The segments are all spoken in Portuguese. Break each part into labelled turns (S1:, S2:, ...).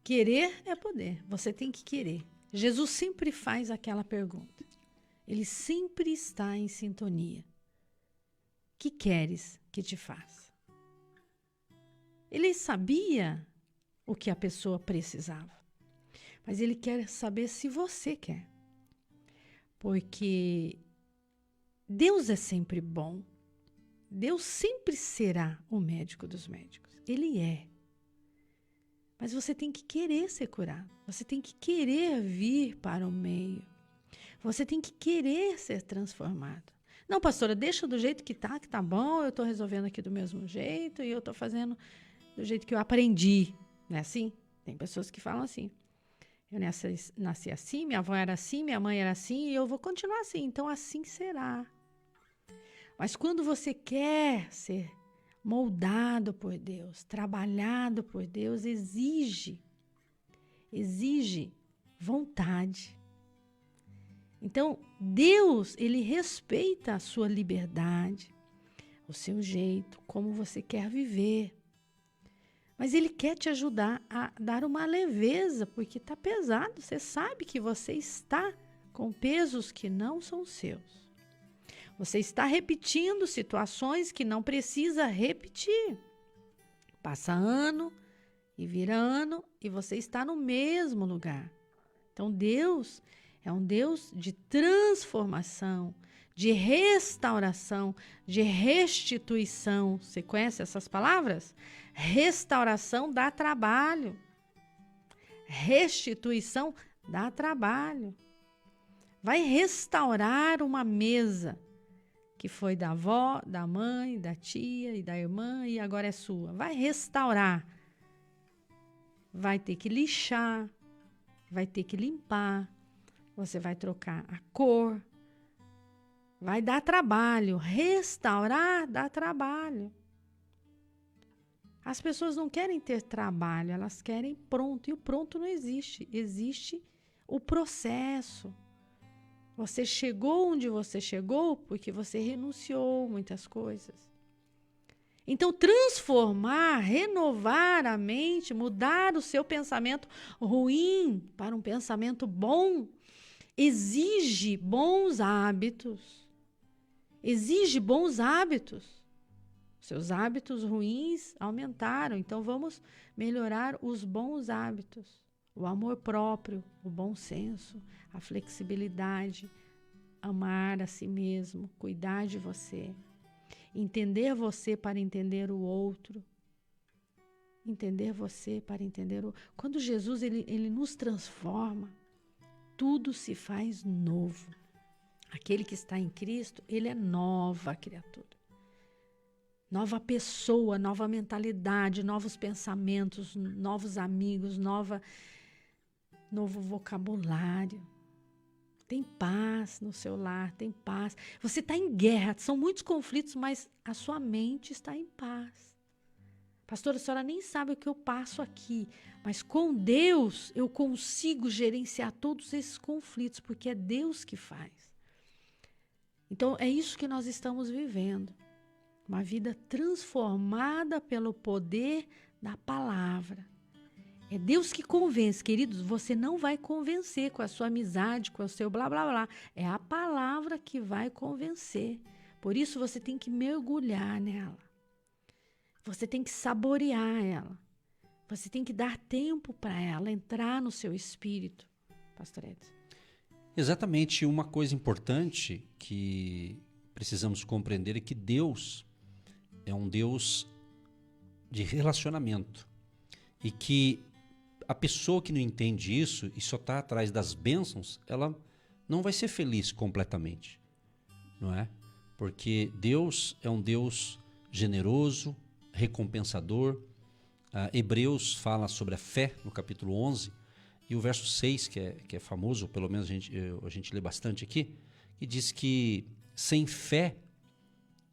S1: Querer é poder. Você tem que querer. Jesus sempre faz aquela pergunta. Ele sempre está em sintonia. Que queres que te faça? Ele sabia o que a pessoa precisava. Mas ele quer saber se você quer. Porque Deus é sempre bom. Deus sempre será o médico dos médicos. Ele é. Mas você tem que querer ser curado. Você tem que querer vir para o meio. Você tem que querer ser transformado. Não, pastora, deixa do jeito que tá bom, eu estou resolvendo aqui do mesmo jeito e eu estou fazendo do jeito que eu aprendi. Não é assim? Tem pessoas que falam assim. Eu nasci assim, minha avó era assim, minha mãe era assim e eu vou continuar assim. Então, assim será. Mas quando você quer ser moldado por Deus, trabalhado por Deus, exige vontade. Então, Deus, ele respeita a sua liberdade, o seu jeito, como você quer viver. Mas ele quer te ajudar a dar uma leveza, porque está pesado. Você sabe que você está com pesos que não são seus. Você está repetindo situações que não precisa repetir. Passa ano e vira ano e você está no mesmo lugar. Então, Deus é um Deus de transformação, de restauração, de restituição. Você conhece essas palavras? Restauração dá trabalho. Restituição dá trabalho. Vai restaurar uma mesa que foi da avó, da mãe, da tia e da irmã e agora é sua. Vai restaurar. Vai ter que lixar, vai ter que limpar. Você vai trocar a cor. Vai dar trabalho. Restaurar dá trabalho. As pessoas não querem ter trabalho, elas querem pronto. E o pronto não existe. Existe o processo. Você chegou onde você chegou porque você renunciou muitas coisas. Então, transformar, renovar a mente, mudar o seu pensamento ruim para um pensamento bom, exige bons hábitos. Exige bons hábitos. Seus hábitos ruins aumentaram, então vamos melhorar os bons hábitos. O amor próprio, o bom senso, a flexibilidade, amar a si mesmo, cuidar de você. Entender você para entender o outro. Entender você para entender o outro. Quando Jesus ele nos transforma, tudo se faz novo. Aquele que está em Cristo, ele é nova criatura. Nova pessoa, nova mentalidade, novos pensamentos, novos amigos, novo vocabulário. Tem paz no seu lar, tem paz. Você está em guerra, são muitos conflitos, mas a sua mente está em paz. Pastora, a senhora nem sabe o que eu passo aqui, mas com Deus eu consigo gerenciar todos esses conflitos, porque é Deus que faz. Então é isso que nós estamos vivendo. Uma vida transformada pelo poder da palavra. É Deus que convence, queridos. Você não vai convencer com a sua amizade, com o seu blá, blá, blá. É a palavra que vai convencer. Por isso você tem que mergulhar nela. Você tem que saborear ela. Você tem que dar tempo para ela entrar no seu espírito. Pastor Edson.
S2: Exatamente. Uma coisa importante que precisamos compreender é que Deus é um Deus de relacionamento. E que a pessoa que não entende isso e só está atrás das bênçãos, ela não vai ser feliz completamente, não é? Porque Deus é um Deus generoso, recompensador. Hebreus fala sobre a fé no capítulo 11 e o verso 6, que é famoso, pelo menos a gente lê bastante aqui, que diz que sem fé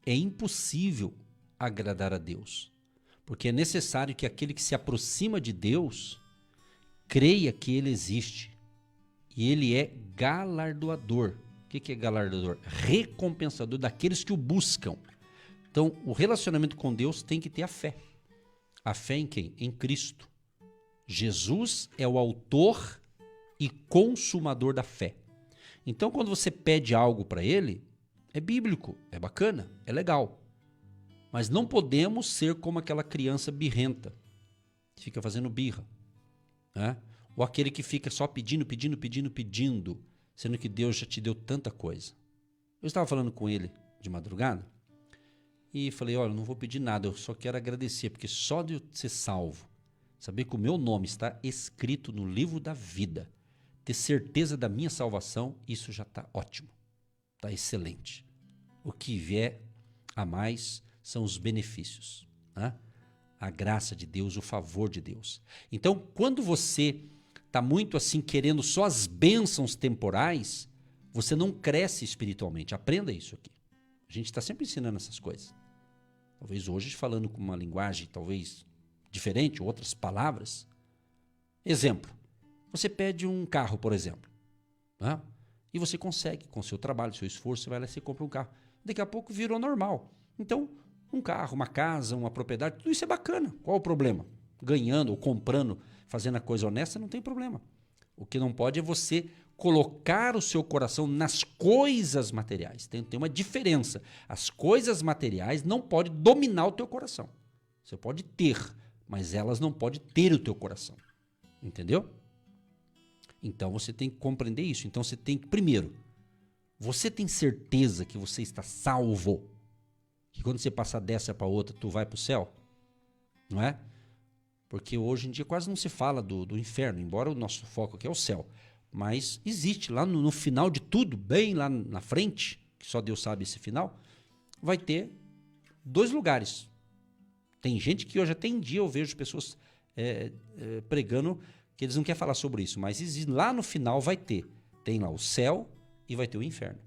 S2: é impossível agradar a Deus. Porque é necessário que aquele que se aproxima de Deus creia que Ele existe. E Ele é galardoador. O que é galardoador? Recompensador daqueles que o buscam. Então, o relacionamento com Deus tem que ter a fé. A fé em quem? Em Cristo. Jesus é o autor e consumador da fé. Então, quando você pede algo para ele, é bíblico, é bacana, é legal. Mas não podemos ser como aquela criança birrenta, que fica fazendo birra, né? Ou aquele que fica só pedindo, sendo que Deus já te deu tanta coisa. Eu estava falando com ele de madrugada e falei, olha, eu não vou pedir nada, eu só quero agradecer, porque só de eu ser salvo, saber que o meu nome está escrito no livro da vida, ter certeza da minha salvação, isso já está ótimo, está excelente. O que vier a mais são os benefícios, né? A graça de Deus, o favor de Deus. Então, quando você está muito assim querendo só as bênçãos temporais, você não cresce espiritualmente. Aprenda isso aqui. A gente está sempre ensinando essas coisas. Talvez hoje falando com uma linguagem talvez diferente, outras palavras. Exemplo, você pede um carro, por exemplo, né? E você consegue, com seu trabalho, seu esforço, você vai lá e você compra um carro. Daqui a pouco virou normal. Então, um carro, uma casa, uma propriedade, tudo isso é bacana. Qual o problema? Ganhando ou comprando, fazendo a coisa honesta, não tem problema. O que não pode é você colocar o seu coração nas coisas materiais. Tem uma diferença. As coisas materiais não podem dominar o teu coração. Você pode ter, mas elas não podem ter o teu coração. Entendeu? Então você tem que compreender isso. Então você tem que, primeiro, você tem certeza que você está salvo? Que quando você passar dessa para outra, tu vai para o céu? Não é? Porque hoje em dia quase não se fala do inferno, embora o nosso foco aqui é o céu. Mas existe lá no final de tudo, bem lá na frente, que só Deus sabe esse final, vai ter 2 lugares. Tem gente que hoje até em dia eu vejo pessoas pregando que eles não querem falar sobre isso, mas existe, lá no final vai ter. Tem lá o céu e vai ter o inferno.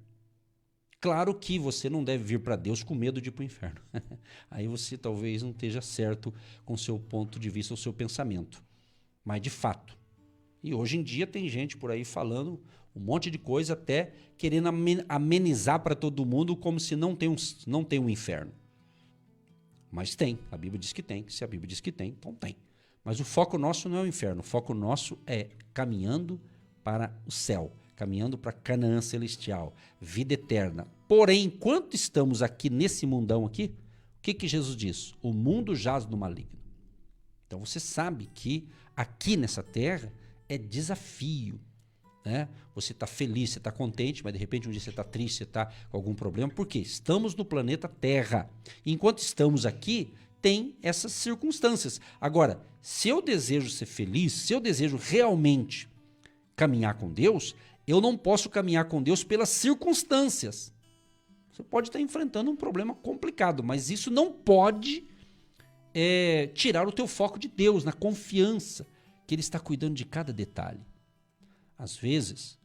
S2: Claro que você não deve vir para Deus com medo de ir para o inferno. Aí você talvez não esteja certo com o seu ponto de vista, o seu pensamento. Mas de fato. E hoje em dia tem gente por aí falando um monte de coisa, até querendo amenizar para todo mundo como se não tem um inferno. Mas tem. A Bíblia diz que tem. Se a Bíblia diz que tem, então tem. Mas o foco nosso não é o inferno. O foco nosso é caminhando para o céu. Caminhando para Canaã celestial, vida eterna. Porém, enquanto estamos aqui nesse mundão aqui, o que Jesus diz? O mundo jaz no maligno. Então você sabe que aqui nessa terra é desafio, né? Você está feliz, você está contente, mas de repente um dia você está triste, você está com algum problema. Por quê? Estamos no planeta Terra. Enquanto estamos aqui, tem essas circunstâncias. Agora, se eu desejo ser feliz, se eu desejo realmente caminhar com Deus, eu não posso caminhar com Deus pelas circunstâncias. Você pode estar enfrentando um problema complicado, mas isso não pode tirar o teu foco de Deus, na confiança que Ele está cuidando de cada detalhe. Às vezes,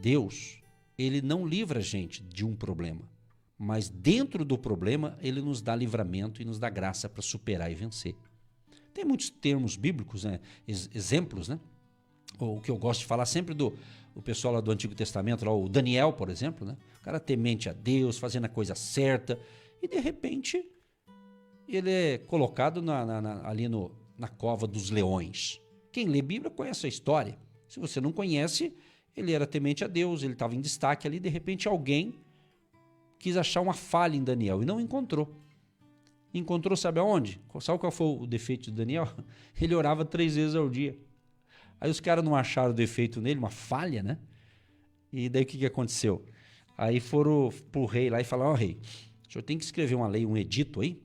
S2: Deus, Ele não livra a gente de um problema, mas dentro do problema, Ele nos dá livramento e nos dá graça para superar e vencer. Tem muitos termos bíblicos, né? Exemplos, né? O que eu gosto de falar sempre o pessoal lá do Antigo Testamento, lá, o Daniel, por exemplo, né? O cara temente a Deus, fazendo a coisa certa, e de repente ele é colocado ali na cova dos leões. Quem lê Bíblia conhece a história. Se você não conhece, ele era temente a Deus, ele estava em destaque ali, de repente alguém quis achar uma falha em Daniel e não encontrou. Encontrou, sabe aonde? Sabe qual foi o defeito de Daniel? Ele orava 3 vezes ao dia. Aí os caras não acharam defeito nele, uma falha, né? E daí o que aconteceu? Aí foram pro rei lá e falaram, rei, o senhor tem que escrever uma lei, um edito aí.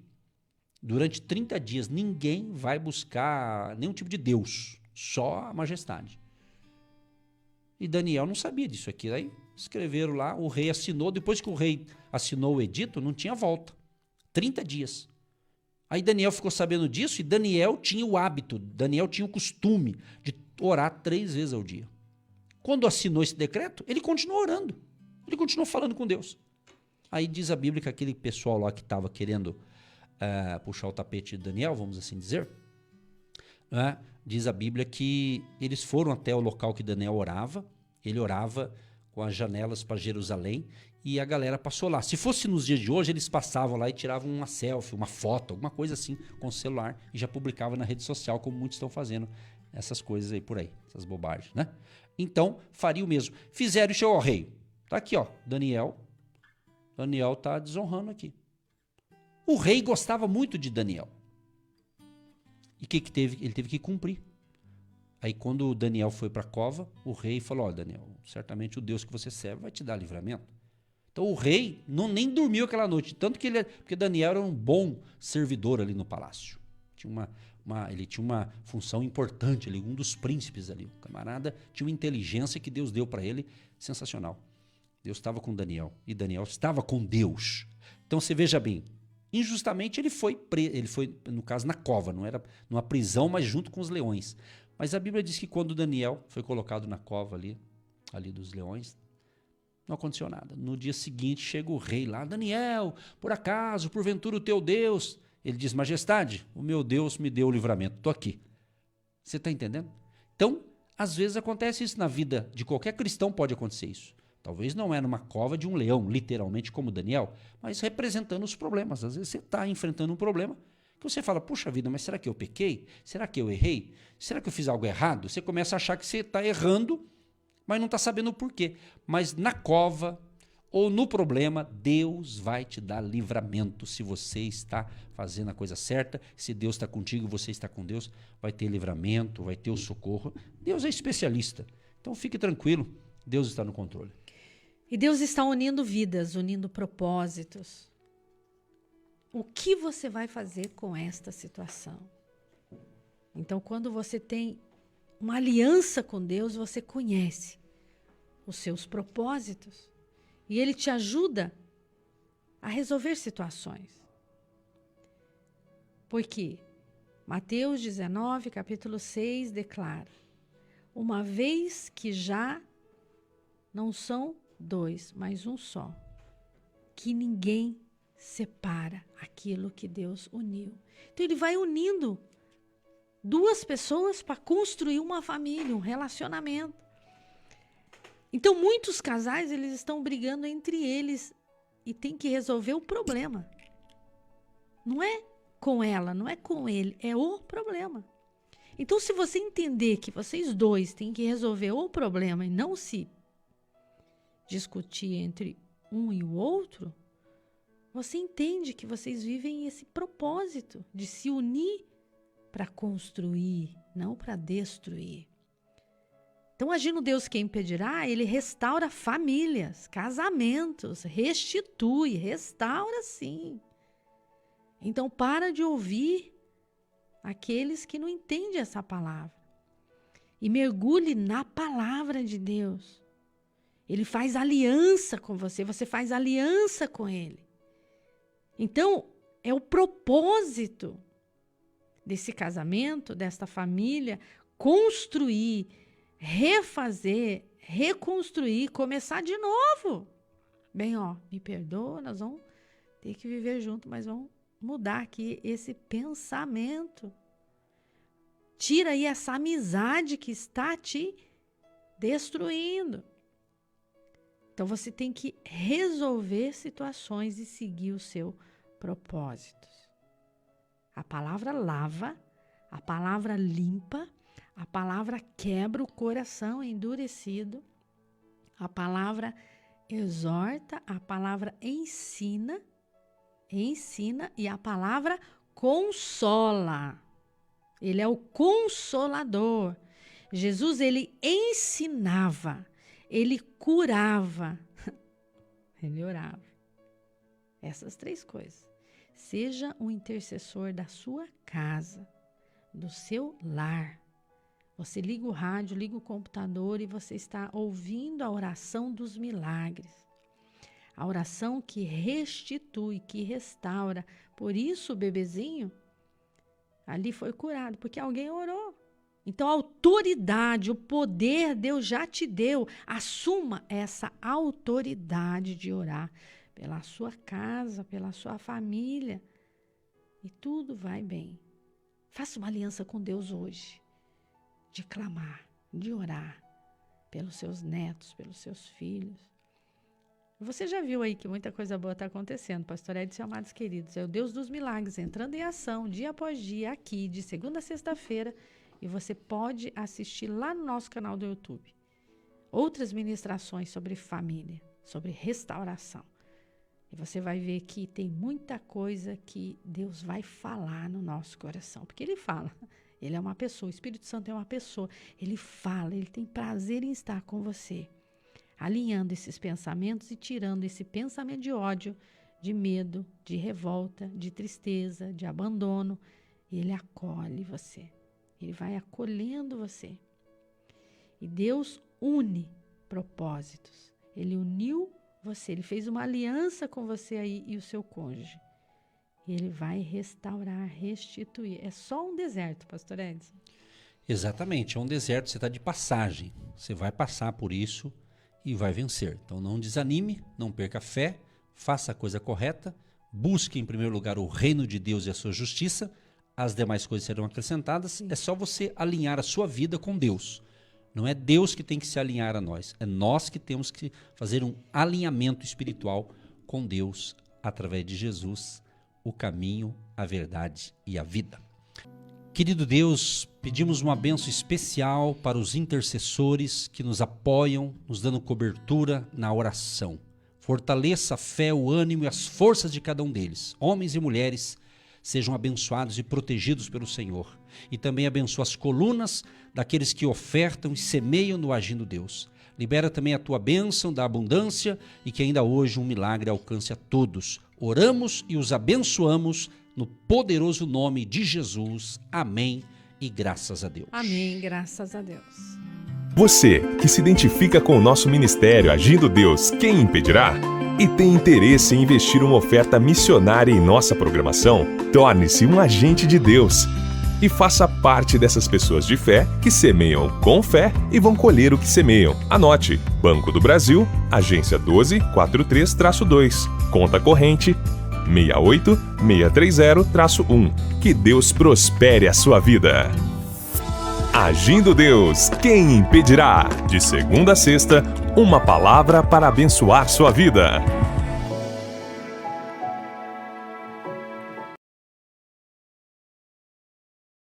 S2: Durante 30 dias ninguém vai buscar nenhum tipo de Deus, só a majestade. E Daniel não sabia disso aqui. Aí escreveram lá, o rei assinou. Depois que o rei assinou o edito, não tinha volta. 30 dias. Aí Daniel ficou sabendo disso e Daniel tinha o hábito, Daniel tinha o costume de orar 3 vezes ao dia. Quando assinou esse decreto, ele continuou orando. Ele continuou falando com Deus. Aí diz a Bíblia que aquele pessoal lá que estava querendo puxar o tapete de Daniel, vamos assim dizer, né? Diz a Bíblia que eles foram até o local que Daniel orava. Ele orava com as janelas para Jerusalém e a galera passou lá. Se fosse nos dias de hoje, eles passavam lá e tiravam uma selfie, uma foto, alguma coisa assim com o celular e já publicavam na rede social, como muitos estão fazendo essas coisas aí por aí, essas bobagens, né? Então, faria o mesmo. Fizeram e chegou ao rei. Tá aqui, ó, Daniel tá desonrando aqui. O rei gostava muito de Daniel. E o que teve? Ele teve que cumprir. Aí quando o Daniel foi para a cova, o rei falou, ó, Daniel, certamente o Deus que você serve vai te dar livramento. Então o rei nem dormiu aquela noite, tanto que porque Daniel era um bom servidor ali no palácio. Ele tinha uma função importante ali, um dos príncipes ali. O camarada tinha uma inteligência que Deus deu para ele, sensacional. Deus estava com Daniel e Daniel estava com Deus. Então você veja bem, injustamente ele foi, no caso, na cova, não era numa prisão, mas junto com os leões. Mas a Bíblia diz que quando Daniel foi colocado na cova ali dos leões, não aconteceu nada. No dia seguinte chega o rei lá, Daniel, por acaso, porventura o teu Deus... Ele diz, majestade, o meu Deus me deu o livramento, estou aqui. Você está entendendo? Então, às vezes acontece isso na vida de qualquer cristão, pode acontecer isso. Talvez não é numa cova de um leão, literalmente como Daniel, mas representando os problemas. Às vezes você está enfrentando um problema que você fala, puxa vida, mas será que eu pequei? Será que eu errei? Será que eu fiz algo errado? Você começa a achar que você está errando, mas não está sabendo o porquê. Mas na cova ou no problema, Deus vai te dar livramento. Se você está fazendo a coisa certa, se Deus está contigo, você está com Deus, vai ter livramento, vai ter o socorro. Deus é especialista. Então fique tranquilo, Deus está no controle.
S1: E Deus está unindo vidas, unindo propósitos. O que você vai fazer com esta situação? Então, quando você tem uma aliança com Deus, você conhece os seus propósitos. E Ele te ajuda a resolver situações. Porque Mateus 19, capítulo 6, declara: uma vez que já não são dois, mas um só, que ninguém separa aquilo que Deus uniu. Então Ele vai unindo duas pessoas para construir uma família, um relacionamento. Então, muitos casais, eles estão brigando entre eles e tem que resolver o problema. Não é com ela, não é com ele, é o problema. Então, se você entender que vocês dois têm que resolver o problema e não se discutir entre um e o outro, você entende que vocês vivem esse propósito de se unir para construir, não para destruir. Então, agindo Deus quem impedirá, Ele restaura famílias, casamentos, restitui, restaura sim. Então, para de ouvir aqueles que não entendem essa palavra. E mergulhe na palavra de Deus. Ele faz aliança com você, você faz aliança com Ele. Então, é o propósito desse casamento, desta família, construir, refazer, reconstruir, começar de novo. Bem, me perdoa, nós vamos ter que viver junto, mas vamos mudar aqui esse pensamento. Tira aí essa amizade que está te destruindo. Então você tem que resolver situações e seguir o seu propósito. A palavra lava, a palavra limpa, a palavra quebra o coração endurecido, a palavra exorta, a palavra ensina e a palavra consola. Ele é o consolador. Jesus, ele ensinava, ele curava, ele orava. Essas três coisas. Seja um intercessor da sua casa, do seu lar. Você liga o rádio, liga o computador e você está ouvindo a oração dos milagres. A oração que restitui, que restaura. Por isso o bebezinho ali foi curado, porque alguém orou. Então a autoridade, o poder Deus já te deu. Assuma essa autoridade de orar pela sua casa, pela sua família. E tudo vai bem. Faça uma aliança com Deus hoje. De clamar, de orar pelos seus netos, pelos seus filhos. Você já viu aí que muita coisa boa está acontecendo, Pastor Edson e amados queridos. É o Deus dos milagres entrando em ação dia após dia aqui, de segunda a sexta-feira, E você pode assistir lá no nosso canal do YouTube outras ministrações sobre família, sobre restauração. E você vai ver que tem muita coisa que Deus vai falar no nosso coração. Porque Ele fala. Ele é uma pessoa. O Espírito Santo é uma pessoa. Ele fala. Ele tem prazer em estar com você. Alinhando esses pensamentos e tirando esse pensamento de ódio, de medo, de revolta, de tristeza, de abandono. E Ele acolhe você. Ele vai acolhendo você. E Deus une propósitos. Ele uniu você. Ele fez uma aliança com você aí e o seu cônjuge. E Ele vai restaurar, restituir. É só um deserto, pastor Edson.
S2: Exatamente. É um deserto. Você está de passagem. Você vai passar por isso e vai vencer. Então não desanime, não perca a fé, faça a coisa correta, busque em primeiro lugar o reino de Deus e a sua justiça, as demais coisas serão acrescentadas. Sim. É só você alinhar a sua vida com Deus. Não é Deus que tem que se alinhar a nós, é nós que temos que fazer um alinhamento espiritual com Deus através de Jesus, o caminho, a verdade e a vida. Querido Deus, pedimos uma bênção especial para os intercessores que nos apoiam, nos dando cobertura na oração. Fortaleça a fé, o ânimo e as forças de cada um deles. Homens e mulheres, sejam abençoados e protegidos pelo Senhor. E também abençoa as colunas daqueles que ofertam e semeiam no agindo Deus. Libera também a tua bênção da abundância e que ainda hoje um milagre alcance a todos. Oramos e os abençoamos no poderoso nome de Jesus. Amém e graças a Deus.
S1: Amém, graças a Deus.
S3: Você que se identifica com o nosso ministério Agindo Deus, quem impedirá? E tem interesse em investir uma oferta missionária em nossa programação? Torne-se um agente de Deus e faça parte dessas pessoas de fé que semeiam com fé e vão colher o que semeiam. Anote: Banco do Brasil, agência 1243-2, conta corrente 68630-1. Que Deus prospere a sua vida. Agindo Deus, quem impedirá? De segunda a sexta, uma palavra para abençoar sua vida.